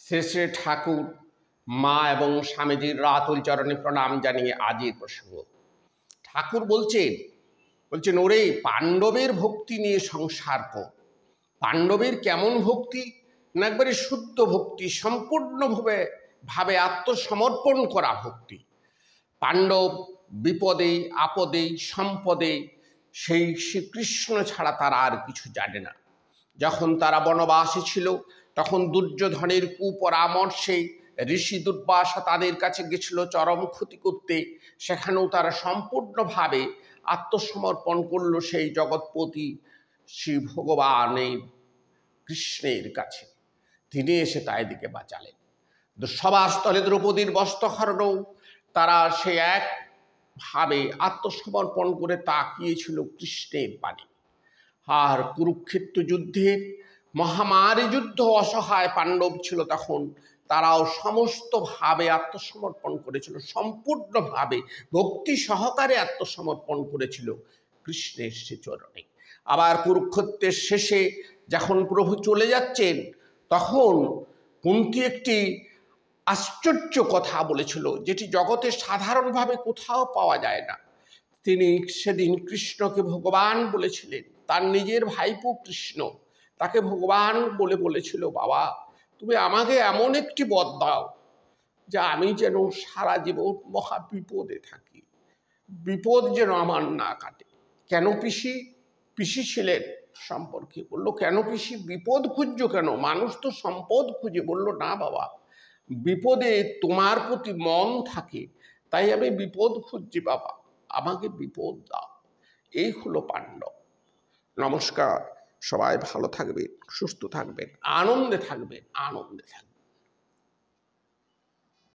শ্রী শ্রী ঠাকুর মা এবং স্বামীজির রাতুল চরণে প্রণাম জানিয়ে আজের প্রসঙ্গ। ঠাকুর বলছেন ওরে পাণ্ডবের ভক্তি নিয়ে সংসার কর। পাণ্ডবের কেমন ভক্তি না একবারে শুদ্ধ ভক্তি, সম্পূর্ণভাবে আত্মসমর্পণ করা ভক্তি। পাণ্ডব বিপদে আপদে সম্পদে সেই শ্রীকৃষ্ণ ছাড়া তারা আর কিছু জানে না। যখন তারা বনবাসে ছিল তখন দুর্যোধনের কুপরামর্শে ঋষি দুর্বাসা তাদের কাছে গেছিল চরম ক্ষতি করতে। সেখানেও তারা সম্পূর্ণভাবে আত্মসমর্পণ করল সেই জগৎপতি শ্রী ভগবানের কৃষ্ণের কাছে। তিনি এসে তাইদিকে বাঁচালেন। সভাস্থলে দ্রৌপদীর বস্ত্রহরণও তারা সে একভাবে আত্মসমর্পণ করে তাকিয়েছিল কৃষ্ণের পানে। আর কুরুক্ষেত্র যুদ্ধের মহামারী যুদ্ধ, অসহায় পাণ্ডব ছিল তখন, তারাও সমস্তভাবে আত্মসমর্পণ করেছিল, সম্পূর্ণভাবে ভক্তি সহকারে আত্মসমর্পণ করেছিল কৃষ্ণের সে চরণে। আবার কুরুক্ষেত্রের শেষে যখন প্রভু চলে যাচ্ছেন তখন কুন্তী একটি আশ্চর্য কথা বলেছিল, যেটি জগতে সাধারণভাবে কোথাও পাওয়া যায় না। তিনি সেদিন কৃষ্ণকে ভগবান বলেছিলেন। তার নিজের ভাইপো কৃষ্ণ তাকে ভগবান বলে বলেছিল, বাবা তুমি আমাকে এমন একটি বর দাও যে আমি যেন সারা জীবন মহা বিপদে থাকি, বিপদ যেন আমার না কাটে। কেন পিসি? পিসি ছিলেন সম্পর্কে। বললো কেন পিসি, বিপদ খুঁজছো কেন? মানুষ তো সম্পদ খুঁজে। বললো না বাবা, বিপদে তোমার প্রতি মন থাকে, তাই আমি বিপদ খুঁজছি বাবা, আমাকে বিপদ দাও। এই হলো পাণ্ডব। নমস্কার, সবাই ভালো থাকবেন, সুস্থ থাকবেন, আনন্দে থাকবেন, আনন্দে থাকবেন।